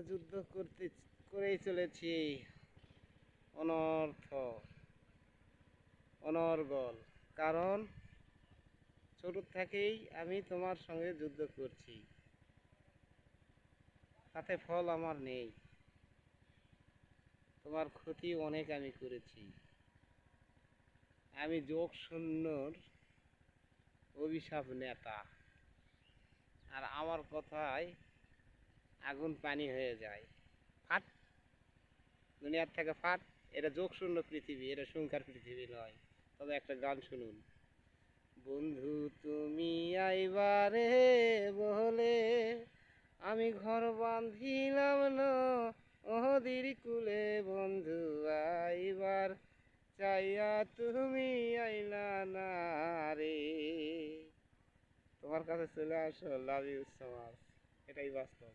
যুদ্ধ করেই চলেছি, অনর্থ অনর্গল। কারণ ছোট থেকেই আমি তোমার সঙ্গে যুদ্ধ করছি, তাতে ফল আমার নেই। তোমার ক্ষতি অনেক আমি করেছি। আমি যোগ শূন্যর অভিশাপ নেতা, আর আমার কথায় আগুন পানি হয়ে যায়। ফাট, দুনিয়ার থেকে ফাট। এটা যোগ শূন্য পৃথিবী, এটা সংখ্যার পৃথিবী নয়। তবে একটা গান শুনুন। বন্ধু তুমি আইবারে বলে আমি ঘর বাঁধিলাম নদীর কুলে, বন্ধু আইবার চাইয়া তুমি আইলা না রে। তোমার কাছে চলে আসো, লাভ ইউ সো মাচ। এটাই বাস্তব।